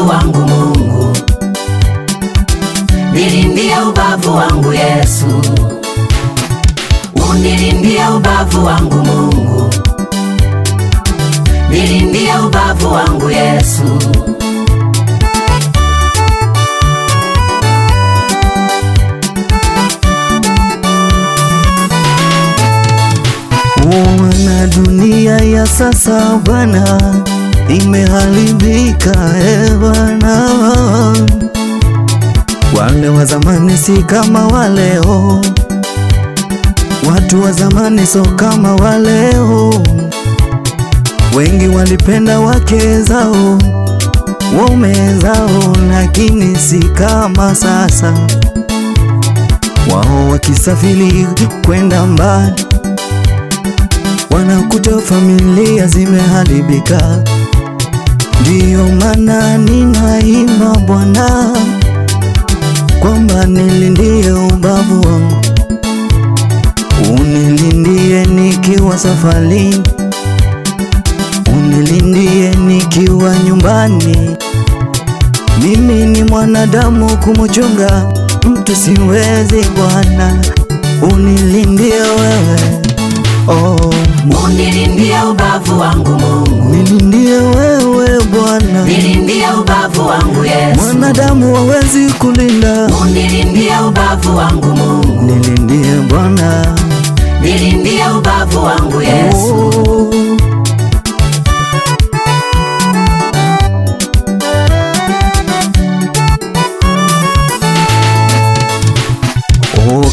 ubavu wangu Mungu, nilindie ubavu wangu Yesu. Unilindie ubavu wangu Mungu, nilindie ubavu wangu Yesu. Wana dunia ya sasa Bwana imeharibika, Bwana. Wale wa zamani si kama waleo, watu wa zamani so kama waleo. Wengi walipenda wake zao, waume zao, lakini si kama sasa. Wao wakisafiri kwenda mbali, wanakuta familia zimeharibika. Ndiyo maana ninaimba Bwana, kwamba nilindie ubavu wangu, unilindie nikiwa safarini, unilindie nikiwa nyumbani. Mimi ni mwanadamu, kumuchunga mtu siwezi Bwana, unilindie wewe. Unilindie ubavu wangu Mungu, nilindie wewe Bwana, nilindie ubavu wangu Yesu. Mwanadamu hawezi kulinda. Unilindie ubavu wangu Mungu, nilindie Bwana, nilindie ubavu wangu Yesu.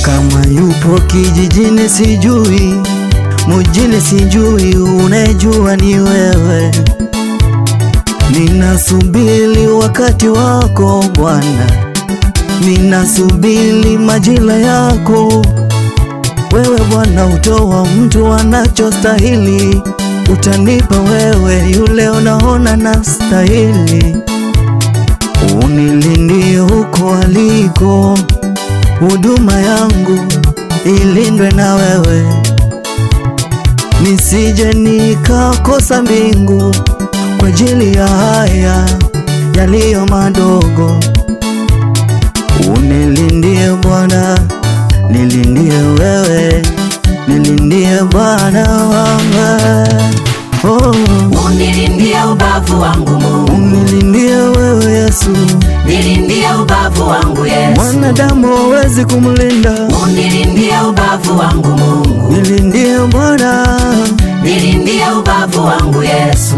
Kama yupo kijijini sijui, mjini sijui, unajua ni wewe. Ninasubiri wakati wako Bwana, ninasubiri majira yako. Wewe Bwana utoa mtu anachostahili, utanipa wewe yule unaona nastahili. Unilindie huko aliko, huduma yangu ilindwe na wewe, nisije nikakosa mbingu kwa ajili ya haya yaliyo madogo. Unilindie Bwana, nilindie wewe, nilindie Bwana wangu. Unilindie ubavu wangu Mungu, unilindie wewe Yesu, nilindie ubavu wangu Yesu. Mwanadamu hawezi kumlinda. Unilindie ubavu wangu Mungu, nilindie Bwana, nilindie ubavu wangu Yesu.